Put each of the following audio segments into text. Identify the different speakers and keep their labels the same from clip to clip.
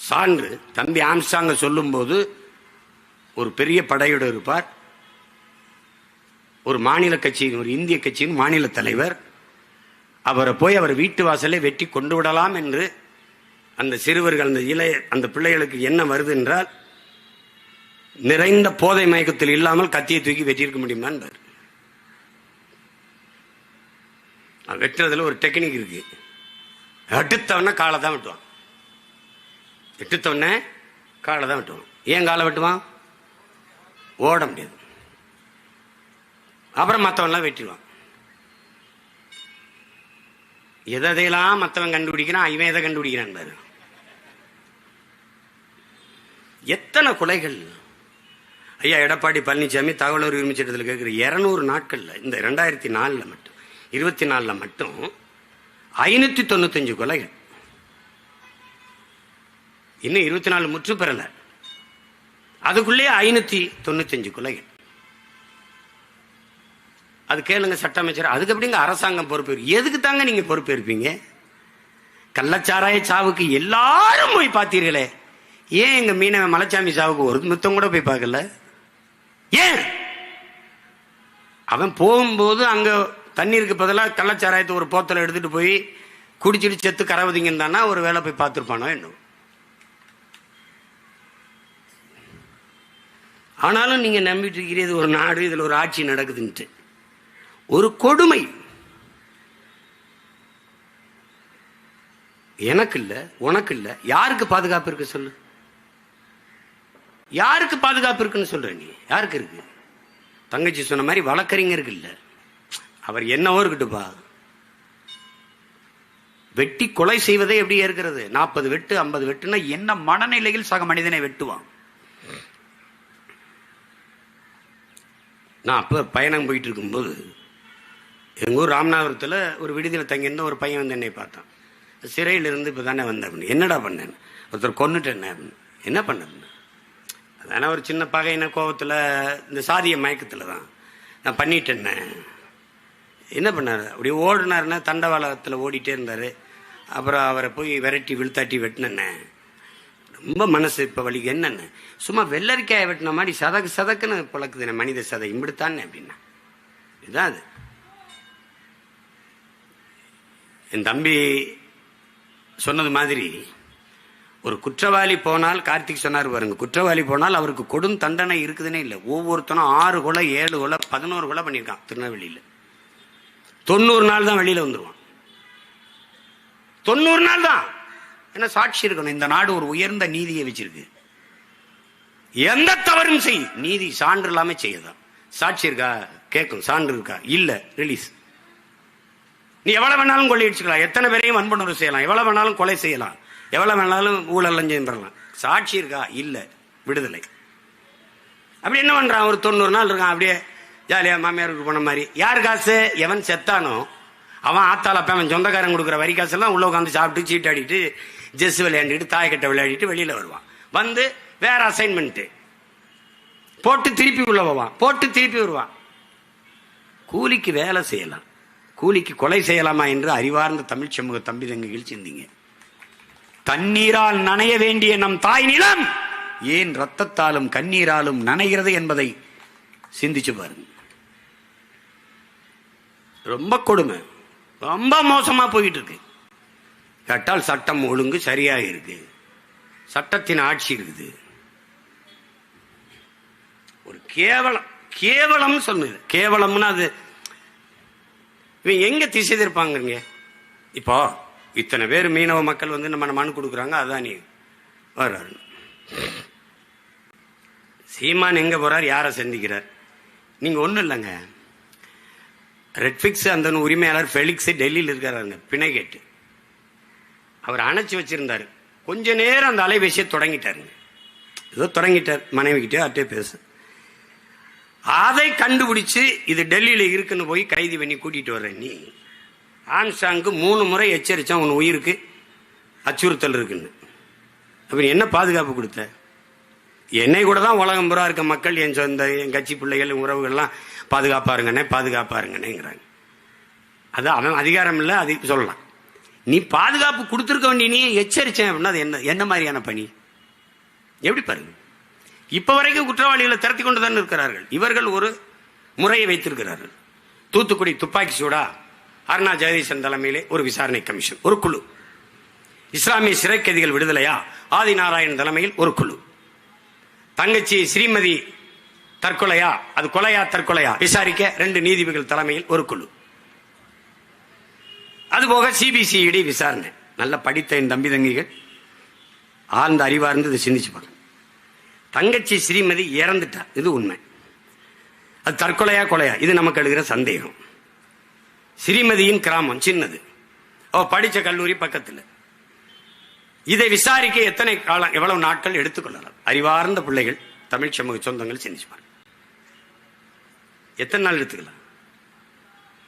Speaker 1: சான்று தம்பி ஆம்ஸ்ட்ராங்க சொல்லும் போது ஒரு பெரிய படையோடு இருப்பார். ஒரு மாநில கட்சியின், ஒரு இந்திய கட்சியின் மாநில தலைவர். அவரை போய் அவர் வீட்டு வாசலை வெட்டி கொண்டு விடலாம் என்று அந்த சிறுவர்கள், அந்த பிள்ளைகளுக்கு என்ன வருது என்றால், நிறைந்த போதை மயக்கத்தில் இல்லாமல் கத்தியை தூக்கி வெட்டியிருக்க முடியுமா என்பார். வெட்டுறதுல ஒரு டெக்னிக் இருக்கு. எடுத்தவன காலை தான் வெட்டுவான். எடுத்தவன காலை தான் வெட்டுவான். ஏன் காலை வெட்டுவான்? ஓட முடியாது. அப்புறம் மற்றவன்லாம் வெட்டிடுவான். எதையெல்லாம் மற்றவன் கண்டுபிடிக்கிறான், இவன் எதை கண்டுபிடிக்கிறான் பாரு. எத்தனை கொலைகள்! ஐயா எடப்பாடி பழனிசாமி தகவல் உரிமை சட்டத்தில் கேட்குற 200 நாட்கள்ல, இந்த 2004 மட்டும் 24 மட்டும் 595 கொலைகள். இன்னும் 24 முற்று பெறல. அதுக்குள்ளேயே 595 கொலைகள். அது கேளுங்க சட்ட அமைச்சர். அதுக்கு எப்படிங்க அரசாங்கம் பொறுப்பேற்பு? எதுக்கு தாங்க நீங்க பொறுப்பேற்பீங்க? கள்ளச்சாராய சாவுக்கு எல்லாரும் போய் பார்த்தீர்களே, ஏன் எங்க மீனவ மலைச்சாமி சாவுக்கு ஒரு முத்தம் கூட போய் பார்க்கல? ஏன்? அவன் போகும்போது அங்க தண்ணீருக்கு பதிலாக கள்ளச்சாராயத்தை ஒரு போத்தலை எடுத்துட்டு போய் குடிச்சிட்டு செத்து கரவதிங்கன்னு தானா ஒரு வேலை போய் பார்த்துருப்பானோ என்ன? ஆனாலும் நீங்க நம்பிட்டு இருக்கிறது ஒரு நாடு, இதுல ஒரு ஆட்சி நடக்குதுன்ட்டு. ஒரு கொடுமை. எனக்கு இல்ல, உனக்கு இல்ல, யாருக்கு பாதுகாப்பு இருக்கு சொல்லு? யாருக்கு பாதுகாப்பு இருக்குன்னு சொல்ற நீ? யாருக்கு இருக்கு? தங்கச்சி சொன்ன மாதிரி வழக்கறிஞருக்கு இல்ல. அவர் என்னவோ இருக்கட்டுப்பா. வெட்டி கொலை செய்வதே எப்படி இருக்கிறது? 40 வெட்டு 50 வெட்டுனா என்ன மனநிலையில் சக மனிதனை வெட்டுவான்? நான் அப்ப பயணம் போயிட்டு இருக்கும்போது எங்க ஊர் ராமநாதபுரத்தில் ஒரு விடுதியில் தங்கியிருந்த ஒரு பையன் வந்து என்னை பார்த்தான். சிறையிலிருந்து இப்போ தானே வந்தேன் அப்படின்னு. என்னடா பண்ணேன்? ஒருத்தர் கொண்டுட்டேன் அப்படின்னு. என்ன பண்ண? அதான ஒரு சின்ன பகையின கோபத்தில், இந்த சாதிய மயக்கத்தில் தான் நான் பண்ணிட்டேன்னு. என்ன பண்ணார்? அப்படி ஓடினாருன்னா தண்டவாளத்தில் ஓடிட்டே இருந்தார். அப்புறம் அவரை போய் விரட்டி விழுத்தாட்டி வெட்டினேன்னு. ரொம்ப மனசு இப்போ வலிக்கு. என்னென்ன சும்மா வெள்ளரிக்காயை வெட்டின மாதிரி சதக்கு சதக்குன்னு பழக்குது மனித சதை இப்படித்தானே அப்படின்னா. இதுதான் அது. என் தம்பி சொன்னது மாதிரி ஒரு குற்றவாளி போனால், கார்த்திக் சொன்னார் பாருங்க, குற்றவாளி போனால் அவருக்கு கொடும் தண்டனை இருக்குதுன்னே இல்லை. ஒவ்வொருத்தனும் 6 கொலை 7 கொலை 11 கொலை பண்ணியிருக்கான் திருநெல்வேலியில். 90 நாள் தான் வெளியில வந்துருவான். 90 நாள் தான். என்ன சாட்சி இருக்கணும்? இந்த நாடு ஒரு உயர்ந்த நீதியை வச்சிருக்கு. எந்த தவறும் செய், நீதி சான்று இல்லாம செய்யதான். சாட்சி இருக்கா கேட்கும், சான்று இருக்கா இல்ல ரிலீஸ். நீ எவ்வளவு வேணாலும் கொள்ளையடிச்சுக்கலாம், எத்தனை பேரையும் வன்புணர்வு செய்யலாம், எவ்வளவு வேணாலும் கொலை செய்யலாம், எவ்வளவு வேணாலும் ஊழல் லஞ்சம் பெறலாம். சாட்சி இருக்கா இல்ல விடுதலை. அப்படி என்ன பண்றான்? ஒரு 90 நாள் இருக்கான் அப்படியே ஜாலியா மாமியாருக்கு போன மாதிரி. யார் காசு? எவன் செத்தானோ அவன் ஆத்தாளப்ப அவன் சொந்தக்காரன் கொடுக்குற வரி காசெல்லாம் உள்ள உட்காந்து சாப்பிட்டு சீட்டாடிட்டு ஜெஸ் விளையாண்டுட்டு தாயக்கட்டை விளையாடிட்டு வெளியில வருவான். வந்து வேற அசைன்மெண்ட் போட்டு திருப்பி உள்ள போவான், போட்டு திருப்பி வருவான். கூலிக்கு வேலை செய்யலாம், கூலிக்கு கொலை செய்யலாமா என்று அறிவார்ந்த தமிழ் சமூக தம்பி தங்கைகள் சிந்திங்க. தண்ணீரால் நனைய வேண்டிய நம் தாய் நிலம் ஏன் ரத்தத்தாலும் கண்ணீராலும் நனைகிறது என்பதை சிந்திச்சு பாருங்க. ரொம்ப கொடுமை, ரொம்ப மோசமா போயிட்டு இருக்கு. கேட்டால் சட்டம் ஒழுங்கு சரியாக இருக்கு, சட்டத்தின் ஆட்சி இருக்குது. ஒரு கேவலம், கேவலம் சொன்னது. கேவலம்னா அது இவன் எங்க திசை திருப்பாங்க? இப்போ இத்தனை பேர் மீனவ மக்கள் வந்து நம்ம மனு கொடுக்குறாங்க, அதான் நீ வர்றாரு. சீமான் எங்க போறார்? யாரை சந்திக்கிறார்? நீங்க ஒண்ணும் இல்லைங்க, ரெட்ஃபிக்ஸ் அந்த உரிமையாளர் ஃபெலிக்ஸ் டெல்லியில் இருக்கிறாருங்க, பிணை கேட்டு. அவர் அணைச்சி வச்சிருந்தாரு. கொஞ்ச நேரம் அந்த அலைபேசியை தொடங்கிட்டாருங்க. ஏதோ தொடங்கிட்டார், மனைவி கிட்டே அட்டே பேச. அதை கண்டுபிடிச்சு இது டெல்லியில இருக்குன்னு போய் கைது பண்ணி கூட்டிட்டு வர்ற நீ. ஆம்ஸ்ட்ராங்கு 3 முறை எச்சரிச்சான் உன் உயிருக்கு அச்சுறுத்தல் இருக்குன்னு. அப்ப என்ன பாதுகாப்பு கொடுத்த? என்னை கூட தான் உலகம் புறா இருக்க மக்கள், என் சொந்த என் கட்சி பிள்ளைகள் உறவுகள்லாம் பாதுகாப்பா இருங்கண்ணே பாதுகாப்பா இருங்கண்ணேங்கிறாங்க. அது அவன் அதிகாரம் இல்லை, அது சொல்லலாம். நீ பாதுகாப்பு கொடுத்துருக்க வேண்டிய நீ எச்சரிச்சேன் அப்படின்னா அது என்ன மாதிரியான பணி? எப்படி பாருங்க, இப்ப வரைக்கும் குற்றவாளிகளை திரட்டி கொண்டு தான் இருக்கிறார்கள். இவர்கள் ஒரு முறையை வைத்திருக்கிறார்கள். தூத்துக்குடி துப்பாக்கி சூடா அருணா ஜெகதீசன் தலைமையிலே ஒரு விசாரணை கமிஷன், ஒரு குழு. இஸ்லாமிய சிறை கைதிகள் விடுதலையா ஆதி நாராயணன் தலைமையில் ஒரு குழு. தங்கச்சி ஸ்ரீமதி தற்கொலையா, அது கொலையா தற்கொலையா விசாரிக்க 2 நீதிபதிகள் தலைமையில் ஒரு குழு. அதுபோக சிபிசிஐடி விசாரணை. நல்ல படித்த என் தம்பி தங்கிகள் ஆழ்ந்த அறிவார்ந்து இதை சிந்திச்சு பாருங்க. தங்கச்சி ஸ்ரீமதி இறந்துட்டா, இது உண்மை. அது தற்கொலையா கொலையா இது நமக்கு எழுகிற சந்தேகம். ஸ்ரீமதியின் கிராமம் சின்னது, அவ படிச்ச கல்லூரி பக்கத்தில். இதை விசாரிக்க எத்தனை காலம், எவ்வளவு நாட்கள் எடுத்துக்கொள்ளலாம்? அறிவார்ந்த பிள்ளைகள், தமிழ் சமூக சொந்தங்கள் சிந்திச்சு பாருங்க. எத்தனை நாள் எடுத்துக்கலாம்?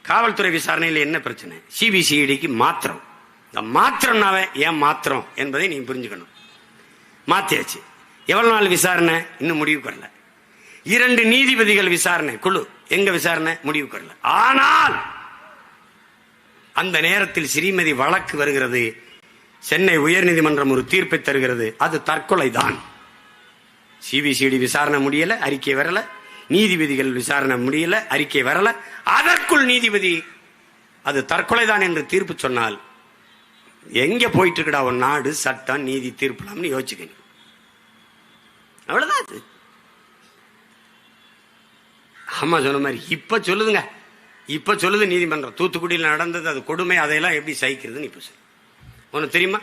Speaker 1: காவல்துறை விசாரணையில் என்ன பிரச்சனை? சிபிசிஐடிக்கு மாத்திரம். இந்த மாத்திரம்னாவே ஏன் மாத்திரம் என்பதை நீங்க புரிஞ்சுக்கணும். மாத்தியாச்சு. எவ்வளவு நாள் விசாரணை? இன்னும் முடிவுக்கு வரல. 2 நீதிபதிகள் விசாரணை குழு, எங்க விசாரணை முடிவுக்கு வரல. ஆனால் அந்த நேரத்தில் ஸ்ரீமதி வழக்கு வருகிறது. சென்னை உயர்நீதிமன்றம் ஒரு தீர்ப்பை தருகிறது, அது தற்கொலை தான். சிபிசிஐடி விசாரணை முடியல, அறிக்கை வரல. நீதிபதிகள் விசாரணை முடியல, அறிக்கை வரல. அதற்குள் நீதிபதி அது தற்கொலை தான் என்று தீர்ப்பு சொன்னால் எங்க போயிட்டு இருக்கடா ஒரு நாடு, சட்டம், நீதி, தீர்ப்புலாம்னு யோசிச்சுக்கணும். அவ்வளவுதான். ஆமா, சொன்ன மாதிரி இப்ப சொல்லுதுங்க, இப்ப சொல்லுது நீதிமன்றம், தூத்துக்குடியில் நடந்தது அது கொடுமை, அதையெல்லாம் எப்படி சகிக்கிறதுன்னு இப்ப சொல்லு. உனக்கு தெரியுமா,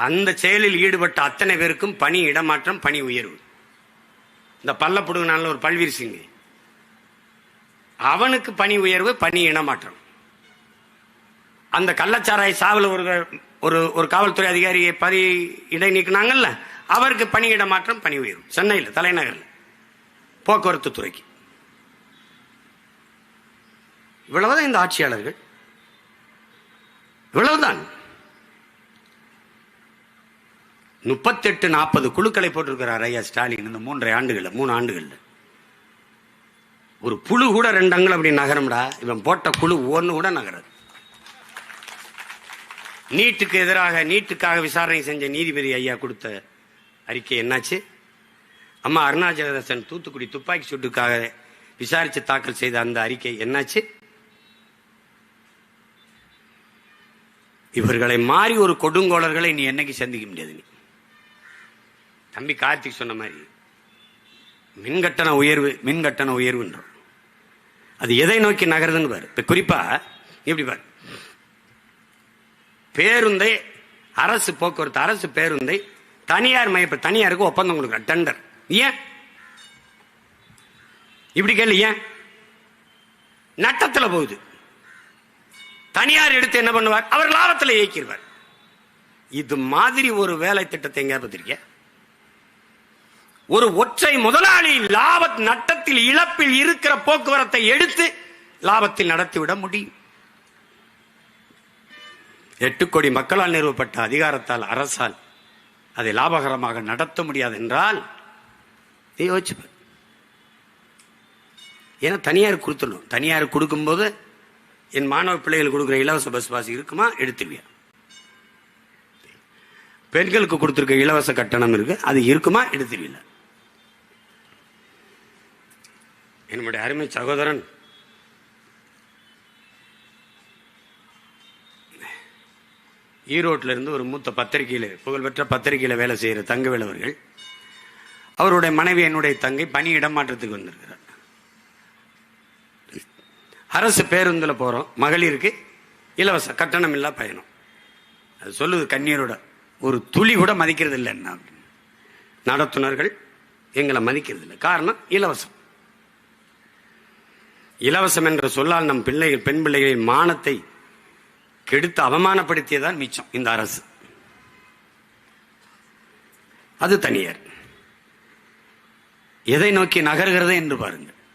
Speaker 1: அந்த செயலில் ஈடுபட்ட அத்தனை பேருக்கும் பணி இடமாற்றம், பணி உயர்வு. இந்த பல்லப்புடுங்கினால ஒரு பல்வீர் சிங், அவனுக்கு பணி உயர்வு, பணி இடமாற்றம். அந்த கள்ளச்சாராய சாவில் ஒரு காவல்துறை அதிகாரியை இடை நீக்கினாங்கல்ல, அவருக்கு பணி இடமாற்றம், பணி உயர்வு. சென்னையில் தலைநகரில் போக்குவரத்து துறைக்கு. இவ்வளவுதான் இந்த ஆட்சியாளர்கள், இவ்வளவுதான். 38-40 குழுக்களை போட்டிருக்கிறார் ஐயா ஸ்டாலின் இந்த 3 ஆண்டுகள். ஒரு புழு கூட 2 அங்குலம் அப்படி நகரம்டா. இவன் போட்ட குழு ஒன்னு கூட நகராது. நீட்டுக்கு எதிராக, நீட்டுக்காக விசாரணை செஞ்ச நீதிபதி ஐயா கொடுத்த அறிக்கை என்னாச்சு? அம்மா அருணா ஜெகதீசன் தூத்துக்குடி துப்பாக்கி சூட்டுக்காக விசாரித்து தாக்கல் செய்த அந்த அறிக்கை என்னாச்சு? இவர்களை மாறி ஒரு கொடுங்கோளர்களை நீ என்னைக்கு சந்திக்க முடியாது. நீ தம்பி கார்த்திக் சொன்ன மாதிரி மின்கட்டண உயர்வுன்றோம். அது எதை நோக்கி நகருதுன்னு பாரு. இப்ப குறிப்பா எப்படி பாரு, பேருந்தை அரசு போக்குவரத்து, அரசு பேருந்தை தனியார் தனியாருக்கு ஒப்பந்தம் கொடுக்குற டெண்டர். ஏன் இப்படி கேள்வி? ஏன் நட்டத்தில் போகுது. தனியார் எடுத்து என்ன பண்ணுவார்? அவர் லாபத்தில் இயக்கிடுவார். இது மாதிரி ஒரு வேலை திட்டத்தை எங்க பார்த்திருக்க? ஒரு ஒற்றை முதலாளி நட்டத்தில், இழப்பில் இருக்கிற போக்குவரத்தை எடுத்து லாபத்தில் நடத்திவிட முடியும். 8 கோடி மக்களால் நிறுவப்பட்ட அதிகாரத்தால், அரசால் அதை லாபகரமாக நடத்த முடியாது என்றால் யோசிச்சு. ஏன்னா தனியார் கொடுத்துடணும். தனியார் கொடுக்கும்போது என் மாணவ பிள்ளைகள் கொடுக்குற இலவச பஸ் பாஸ் இருக்குமா? எடுத்துருவியா? பெண்களுக்கு கொடுத்திருக்க இலவச கட்டணம் இருக்கு, அது இருக்குமா? எடுத்துருவில்ல? என்னுடைய அருமை சகோதரன் ஈரோட்டில இருந்து ஒரு மூத்த பத்திரிகையில, புகழ்பெற்ற பத்திரிகையில வேலை செய்யற தங்கவேல் அவர்கள், அவருடைய மனைவி என்னுடைய தங்கை பணி இடமாற்றத்துக்கு வந்திருக்கிறார். அரசு பேருந்துல போறோம், மகளிருக்கு இலவச கட்டணம் இல்லா பயணம். அது சொல்லுது கண்ணீரோட, ஒரு துளி கூட மதிக்கிறது இல்லை. என்ன நடத்துனர்கள் எங்களை மதிக்கிறது இல்லை. காரணம் இலவசம். இலவசம் என்ற சொல்லால் நம் பிள்ளைகள், பெண் பிள்ளைகளின் மானத்தை கெடுத்து அவமானப்படுத்தியதான் மிச்சம் இந்த அரசு. அது தனியார் எதை நோக்கி நகர்கிறது என்று பாருங்கள்.